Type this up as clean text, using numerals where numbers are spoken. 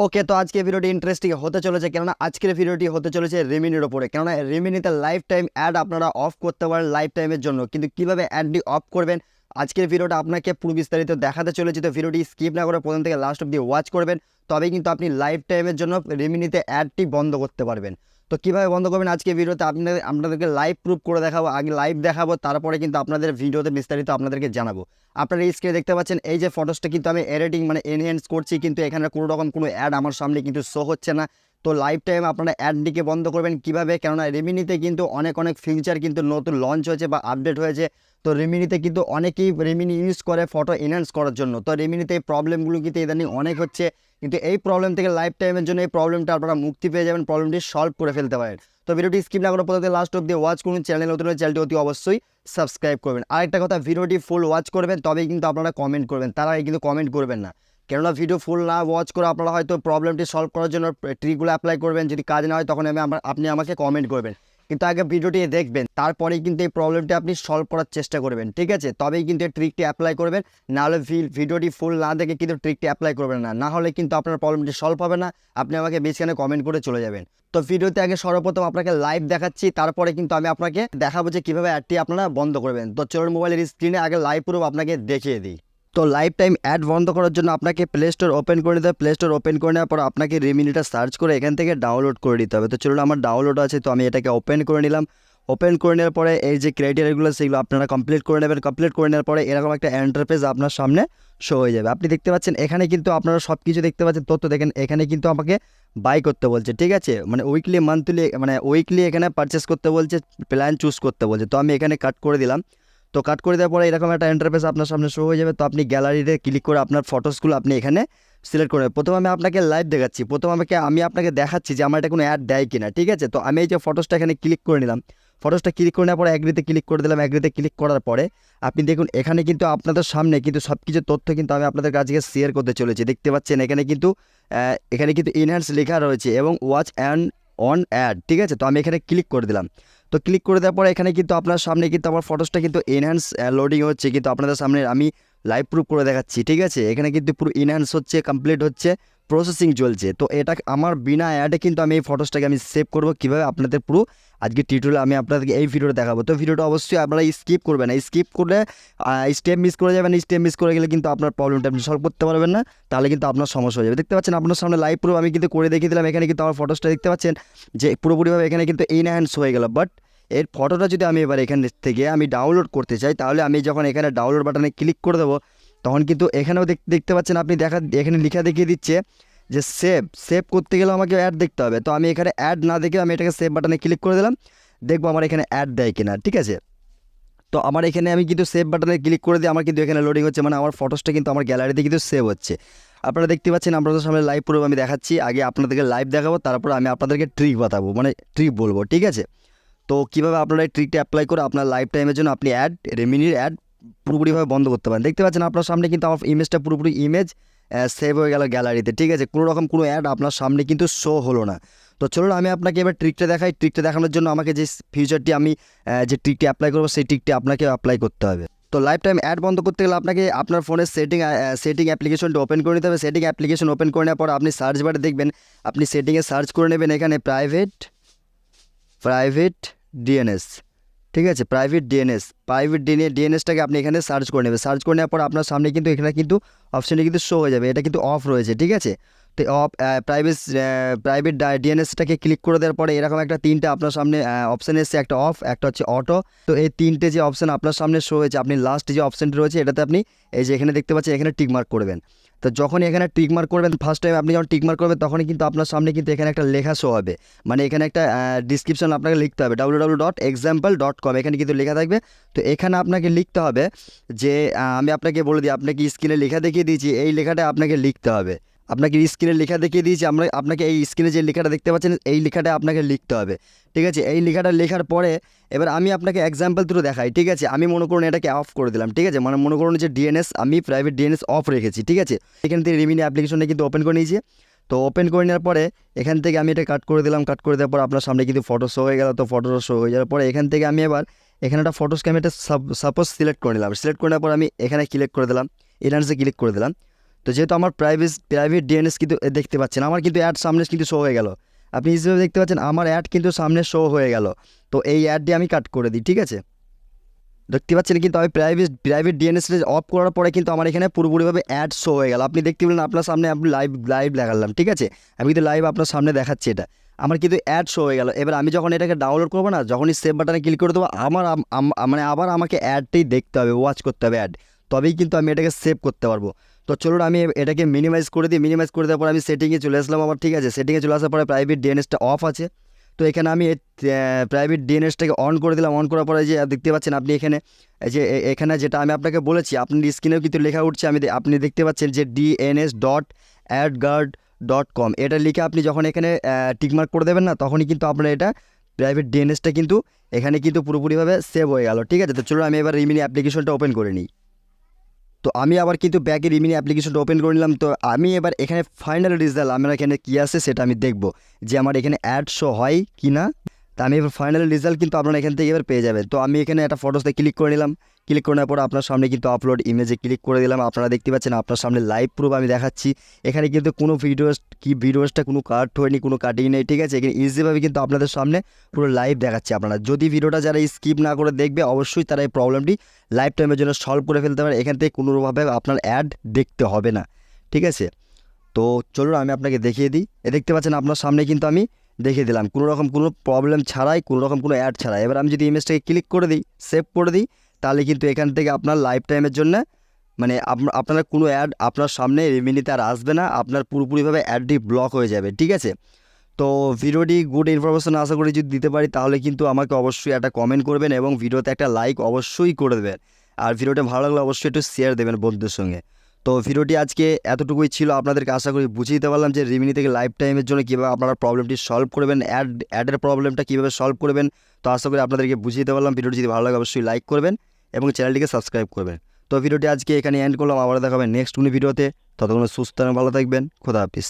ওকে, তো আজকে ভিডিওটি ইন্টারেস্টিং হতে চলেছে, কেননা আজকের ভিডিওটি হতে চলেছে রেমিনির ওপরে। কেননা রেমিনিতে লাইফ টাইম অ্যাড আপনারা অফ করতে পারেন লাইফ টাইমের জন্য, কিন্তু কিভাবে অ্যাডটি অফ করবেন আজকের ভিডিওটা আপনাকে পুরো বিস্তারিত দেখাতে চলেছে। তো ভিডিওটি স্কিপ না করে প্রথম থেকে লাস্ট অব্দি ওয়াচ করবেন, তবেই কিন্তু আপনি লাইফ টাইমের জন্য রেমিনিতে অ্যাডটি বন্ধ করতে পারবেন। তো কীভাবে বন্ধ করবেন আজকে ভিডিওতে আপনাদেরকে লাইভ প্রুফ করে দেখাবো। আগে লাইভ দেখাবো, তারপরে কিন্তু আপনাদের ভিডিওতে বিস্তারিত আপনাদেরকে জানাবো। আপনারা এই স্ক্রিনে দেখতে পাচ্ছেন এই যে ফটোসটা কিন্তু আমি এডিটিং এনহ্যান্স করছি, কিন্তু এখানে কোনো রকম কোনো অ্যাড আমার সামনে কিন্তু শো হচ্ছে না। তো লাইফ টাইম আপনারা অ্যাডটিকে বন্ধ করবেন কীভাবে, কেননা রেমিনিতে কিন্তু অনেক ফিচার কিন্তু নতুন লঞ্চ হয়েছে বা আপডেট হয়েছে। তো রেমিনিতে কিন্তু অনেকেই রেমিনি ইউজ করে ফটো এনহ্যান্স করার জন্য। তো রেমিনিতে এই প্রবলেমগুলো কিন্তু ইদানিং অনেক হচ্ছে, কিন্তু এই প্রবলেম থেকে লাইফ টাইমের জন্য এই প্রবলেমটা আপনারা মুক্তি পেয়ে যাবেন, প্রবলেমটি সলভ করে ফেলতে পারেন। তো ভিডিওটি স্কিপ না করে প্রথমে লাস্ট অব্দি ওয়াচ করুন। চ্যানেল নতুন হলে চ্যানেলটি অতি অবশ্যই সাবস্ক্রাইব করবেন। আরেকটা কথা, ভিডিওটি ফুল ওয়াচ করবেন, তবেই কিন্তু আপনারা কমেন্ট করবেন, তার আগে কিন্তু কমেন্ট করবেন না। কেননা ভিডিও ফুল না ওয়াচ করে আপনারা হয়তো প্রবলেমটি সলভ করার জন্য ট্রিকগুলো অ্যাপ্লাই করবেন, যদি কাজ না হয় তখন আপনি আমাকে কমেন্ট করবেন, কিন্তু আগে ভিডিওটি দেখবেন, তারপরেই কিন্তু এই প্রবলেমটি আপনি সলভ করার চেষ্টা করবেন, ঠিক আছে? তবেই কিন্তু এই ট্রিকটি অ্যাপ্লাই করবেন, নাহলে ভিডিওটি ফুল না দেখে কিন্তু ট্রিকটি অ্যাপ্লাই করবেন না, নাহলে কিন্তু আপনার প্রবলেমটি সলভ হবে না। আপনি আমাকে মাঝখানে কমেন্ট করে চলে যাবেন। তো ভিডিওতে আগে সর্বপ্রথম আপনাকে লাইভ দেখাচ্ছি, তারপরে কিন্তু আমি আপনাকে দেখাবো যে কীভাবে অ্যাডটি আপনারা বন্ধ করবেন। তো চলুন মোবাইলের স্ক্রিনে আগে লাইভ প্রুফ আপনাকে দেখিয়ে দিই। তো লাইফ টাইম অ্যাড বন্ধ করার জন্য আপনাকে প্লে স্টোর ওপেন করে নিতে হবে। প্লে স্টোর ওপেন করে নেওয়ার পর আপনাকে রেমিনিটা সার্চ করে এখান থেকে ডাউনলোড করে নিতে হবে। তো চলুন, আমার ডাউনলোড আছে, তো আমি এটাকে ওপেন করে নিলাম। ওপেন করে নেওয়ার পরে এই যে ক্রাইটেরিয়াগুলো সেগুলো আপনারা কমপ্লিট করে নেবেন। কমপ্লিট করে নেওয়ার পরে এরকম একটা ইন্টারফেস আপনার সামনে শো হয়ে যাবে। আপনি দেখতে পাচ্ছেন এখানে কিন্তু আপনারা সব কিছু দেখতে পাচ্ছেন, তথ্য দেখেন। এখানে কিন্তু আমাকে বাই করতে বলছে, ঠিক আছে? উইকলি মান্থলি উইকলি এখানে পারচেস করতে বলছে, প্ল্যান চুজ করতে বলছে। তো আমি এখানে কাট করে দিলাম। তো কাট করে দেওয়ার পরে এরকম একটা ইন্টারফেস আপনার সামনে শো হয়ে যাবে। তো আপনি গ্যালারিতে ক্লিক করে আপনার ফটোসগুলো আপনি এখানে সিলেক্ট করে নেবেন। প্রথমে আমি আপনাকে লাইভ দেখাচ্ছি, আমি আপনাকে দেখাচ্ছি যে আমার এটা কোনো অ্যাড দেয় কিনা, ঠিক আছে? তো আমি এই যে ফটোসটা এখানে ক্লিক করে নিলাম। ফটোসটা ক্লিক করে নেওয়ার পরে অ্যাগ্রিতে ক্লিক করে দিলাম। অ্যাগ্রিতে ক্লিক করার পরে আপনি দেখুন এখানে কিন্তু আপনাদের সামনে কিন্তু সব কিছু তথ্য কিন্তু আমি আপনাদের কাছে শেয়ার করতে চলেছি। দেখতে পাচ্ছেন এখানে কিন্তু ইনহ্যান্স লেখা রয়েছে এবং ওয়াচ অ্যান্ড অন অ্যাড, ঠিক আছে? তো আমি এখানে ক্লিক করে দিলাম। তো ক্লিক করে দেওয়ার পরে এখানে কিন্তু আপনার সামনে কিন্তু আমার ফটোসটা কিন্তু এনহ্যান্স লোডিং হচ্ছে, কিন্তু আপনাদের সামনে আমি লাইভ প্রুফ করে দেখাচ্ছি, ঠিক আছে? এখানে কিন্তু পুরো এনহ্যান্স হচ্ছে, কমপ্লিট হচ্ছে, প্রসেসিং চলছে। তো এটা আমার বিনা অ্যাডে কিন্তু আমি এই ফটোসটাকে আমি সেভ করবো কীভাবে আপনাদের পুরো আজকে টিউটোরিয়াল আমি আপনাদেরকে এই ভিডিওটা দেখাবো। তো ভিডিওটা অবশ্যই আপনারা স্কিপ করবেন না, স্কিপ করলে স্টেপ মিস করে যাবেন। স্টেপ মিস করে গেলে কিন্তু আপনার প্রবলেমটা আপনি সলভ করতে পারবেন না, তাহলে কিন্তু আপনার সমস্যা হয়ে যাবে। দেখতে পাচ্ছেন আপনার সামনে লাইভ প্রুফ আমি কিন্তু করে দেখিয়ে দিলাম। এখানে কিন্তু আমার ফটোসটা দেখতে পাচ্ছেন যে পুরোপুরিভাবে এখানে কিন্তু এনহ্যান্স হয়ে গেল। বাট এর ফটোটা যদি আমি এবার এখান থেকে আমি ডাউনলোড করতে চাই, তাহলে আমি যখন এখানে ডাউনলোড বাটনে ক্লিক করে দেবো, তখন কিন্তু এখানেও দেখতে পাচ্ছেন আপনি এখানে লেখা দেখিয়ে দিচ্ছে যে সেভ করতে গেলেও আমাকে অ্যাড দেখতে হবে। তো আমি এখানে অ্যাড না দেখে আমি এটাকে সেভ বাটনে ক্লিক করে দিলাম, দেখবো আমার এখানে অ্যাড দেয় কিনা, ঠিক আছে? তো আমার এখানে আমি কিন্তু সেভ বাটনে ক্লিক করে দিই, আমার কিন্তু এখানে লোডিং হচ্ছে, আমার ফটোসটা কিন্তু আমার গ্যালারিতে কিন্তু সেভ হচ্ছে। আপনারা দেখতে পাচ্ছেন আপনাদের সামনে লাইভ প্রুফ আমি দেখাচ্ছি। আগে আপনাদেরকে লাইভ দেখাবো, তারপর আমি আপনাদেরকে ট্রিক বাতাবো, ট্রিক বলবো, ঠিক আছে? তো কীভাবে আপনারা এই ট্রিকটা অ্যাপ্লাই করে আপনার লাইফ টাইমের জন্য আপনি রেমিনির অ্যাড পুরোপুরিভাবে বন্ধ করতে পারেন। দেখতে পাচ্ছেন আপনার সামনে কিন্তু আমার ইমেজটা পুরোপুরি সেভ হয়ে গেল গ্যালারিতে, ঠিক আছে? কোনো রকম কোনো অ্যাড আপনার সামনে কিন্তু শো হলো না। তো চলুন আমি আপনাকে এবার ট্রিকটা দেখাই। ট্রিকটা দেখানোর জন্য আমাকে যে ফিউচারটি আমি যে ট্রিকটি অ্যাপ্লাই করবো, সেই ট্রিকটি আপনাকে অ্যাপ্লাই করতে হবে। তো লাইফ টাইম অ্যাড বন্ধ করতে গেলে আপনাকে আপনার ফোনের সেটিং অ্যাপ্লিকেশনটা ওপেন করে নিতে হবে। সেটিং অ্যাপ্লিকেশন ওপেন করে নেওয়ার পর আপনি সার্চ বারে দেখবেন, আপনি সেটিংয়ে সার্চ করে নেবেন এখানে প্রাইভেট ডিএনএস, ঠিক আছে? প্রাইভেট ডিএনএসটাকে আপনি এখানে সার্চ করে নেবেন। সার্চ করে নেওয়ার পর আপনার সামনে কিন্তু এখানে কিন্তু অপশানটি কিন্তু শো হয়ে যাবে, এটা কিন্তু অফ রয়েছে, ঠিক আছে? তো প্রাইভেট ডিএনএসটাকে ক্লিক করে দেওয়ার পরে এরকম একটা তিনটে আপনার সামনে অপশান এসছে, একটা অফ, একটা হচ্ছে অটো। তো এই তিনটে যে অপশান আপনার সামনে শো হয়েছে, আপনি লাস্ট যে অপশানটি রয়েছে এটাতে আপনি এই যে এখানে দেখতে পাচ্ছেন এখানে টিক মার্ক করবেন। তো যখন এখানে টিক মার্ক করবেন, ফার্স্ট টাইম আপনি যখন টিক মার্ক করবেন, তখনই কিন্তু আপনার সামনে কিন্তু এখানে একটা লেখা শো হবে, এখানে একটা ডিসক্রিপশন আপনাকে লিখতে হবে www.example.com, এখানে কিন্তু লেখা থাকবে। তো এখানে আপনাকে লিখতে হবে যে আমি আপনাকে বলে দিই, আপনাকে স্ক্রিনে লেখা দেখিয়ে দিয়েছি, এই লেখাটা আপনাকে লিখতে হবে। আপনাকে স্ক্রিনে লেখা দেখিয়ে দিয়েছি, আপনাকে এই স্ক্রিনে যে লেখাটা দেখতে পাচ্ছেন এই লেখাটা আপনাকে লিখতে হবে, ঠিক আছে? এই লেখাটা লেখার পরে এবার আমি আপনাকে এক্সাম্পল থ্রু দেখাই, ঠিক আছে? আমি মনে করুন এটাকে অফ করে দিলাম, ঠিক আছে? মনে করুন যে আমি প্রাইভেট ডিএনএস অফ রেখেছি, ঠিক আছে? এখান থেকে রেমিনি অ্যাপ্লিকেশনটা কিন্তু ওপেন করে নিয়েছি। তো ওপেন করে নেওয়ার পরে এখান থেকে আমি এটা কাট করে দিলাম। কাট করে দেওয়ার পর আপনার সামনে কিন্তু ফটো শো হয়ে গেল। তো ফটো শো হয়ে যাওয়ার পরে এখান থেকে আমি এবার এখানে একটা ফটোসকে আমি একটা সাপোজ সিলেক্ট করে নিলাম। সিলেক্ট করে নেওয়ার পর আমি এখানে ক্লিক করে দিলাম, এনহান্সে ক্লিক করে দিলাম। তো যেহেতু আমার প্রাইভেট ডিএনএস কিন্তু দেখতে পাচ্ছেন, আমার কিন্তু অ্যাড সামনে কিন্তু শো হয়ে গেল। আপনি হিসেবে দেখতে পাচ্ছেন আমার অ্যাড কিন্তু সামনে শো হয়ে গেল। তো এই অ্যাডটি আমি কাট করে দিই, ঠিক আছে। দেখতে পাচ্ছেন কিন্তু আমি প্রাইভেট ডিএনএস অফ করার পরে কিন্তু আমার এখানে পুরোপুরিভাবে অ্যাড শো হয়ে গেল। আপনি দেখতে পেলেন আপনার সামনে, আপনি লাইভ দেখালাম, ঠিক আছে। আমি কিন্তু লাইভ আপনার সামনে দেখাচ্ছি এটা, আমার কিন্তু অ্যাড শো হয়ে গেল। এবার আমি যখন এটাকে ডাউনলোড করবো না, যখনই সেভ বাটনে ক্লিক করে দেবো, মানে আবার আমাকে অ্যাডটাই দেখতে হবে, ওয়াচ করতে হবে অ্যাড, তবেই কিন্তু আমি এটাকে সেভ করতে পারবো। তো চলুন আমি এটাকে মিনিমাইজ করে দিই। মিনিমাইজ করে দেওয়ার পর আমি সেটিংয়ে চলে আসলাম আবার, ঠিক আছে। সেটিংয়ে চলে আসার পরে প্রাইভেট ডিএনএসটা অফ আছে। তো এখানে আমি প্রাইভেট ডিএনএসটাকে অন করে দিলাম। অন করার পরে যে দেখতে পাচ্ছেন আপনি এখানে, এই যে এখানে যেটা আমি আপনাকে বলেছি, আপনার স্ক্রিনেও কিন্তু লেখা উঠছে, আপনি দেখতে পাচ্ছেন যে dns.adguard.com, এটা লিখে আপনি যখন এখানে টিকমার্ক করে দেবেন না, তখনই কিন্তু আপনার এটা প্রাইভেট ডিএনএসটা কিন্তু এখানে কিন্তু পুরোপুরিভাবে সেভ হয়ে গেল, ঠিক আছে। তো চলুন আমি এবার রিমিনি অ্যাপ্লিকেশনটা ওপেন করে নিই। তো আমি আবার কিন্তু ব্যাকে রিমিনি অ্যাপ্লিকেশনটা ওপেন করে নিলাম। তো আমি এবার এখানে ফাইনাল রেজাল্ট আমার এখানে কী আসে সেটা আমি দেখব, যে আমার এখানে অ্যাড শো হয় কি না। তা আমি এবার ফাইনাল রেজাল্ট কিন্তু আপনারা এখান থেকে এবার পেয়ে যাবেন। তো আমি এখানে একটা ফটোসতে ক্লিক করে নিলাম। ক্লিক করার পর আপনার সামনে কিন্তু আপলোড ইমেজে ক্লিক করে দিলাম। আপনারা দেখতে পাচ্ছেন আপনার সামনে লাইভ প্রুফ আমি দেখাচ্ছি। এখানে কিন্তু কোনো ভিডিওসটা কোনো কাট হয়নি, কোনো কাটিং নেই, ঠিক আছে। এখানে ইজিভাবে কিন্তু আপনাদের সামনে পুরো লাইভ দেখাচ্ছি। আপনারা যদি ভিডিওটা যারা স্কিপ না করে দেখবে, অবশ্যই তারা এই প্রবলেমটি লাইফ টাইমের জন্য সলভ করে ফেলতে পারে। এখান থেকে কোনোভাবে আপনার অ্যাড দেখতে হবে না, ঠিক আছে। তো চলুন আমি আপনাকে দেখিয়ে দিই। দেখতে পাচ্ছেন আপনার সামনে কিন্তু আমি দেখিয়ে দিলাম কোনো প্রবলেম ছাড়াই, কোনো অ্যাড ছাড়াই। এবার আমি যদি ইমেজটাকে ক্লিক করে দিই, সেভ করে দিই, তাহলে কিন্তু এখান থেকে আপনার লাইফ টাইমের জন্য মানে আপনার কোনো অ্যাড আপনার সামনে রেমিনিতে আর আসবে না। আপনার পুরোপুরিভাবে অ্যাডটি ব্লক হয়ে যাবে, ঠিক আছে। তো ভিডিওটি গুড ইনফরমেশন আশা করি যদি দিতে পারি, তাহলে কিন্তু আমাকে অবশ্যই একটা কমেন্ট করবেন এবং ভিডিওতে একটা লাইক অবশ্যই করে দেবেন। আর ভিডিওটা ভালো লাগলে অবশ্যই একটু শেয়ার দেবেন বন্ধুদের সঙ্গে। তো ভিডিওটি আজকে এতটুকুই ছিল। আপনাদেরকে আশা করি বুঝিয়ে দিতে পারলাম যে রিমিনি থেকে লাইফ টাইমের জন্য কীভাবে আপনারা প্রবলেমটি সলভ করবেন, অ্যাডের প্রবলেমটা কীভাবে সলভ করবেন। তো আশা করি আপনাদেরকে বুঝিয়ে দিতে পারলাম। ভিডিওটি যদি ভালো লাগে অবশ্যই লাইক করবেন এবং চ্যানেলটিকে সাবস্ক্রাইব করবেন। তো ভিডিওটি আজকে এখানে এন্ড করলাম, আবার দেখাবেন নেক্সট কোনো ভিডিওতে। ততক্ষণ সুস্থ এবং ভালো থাকবেন। খোদা হাফিজ।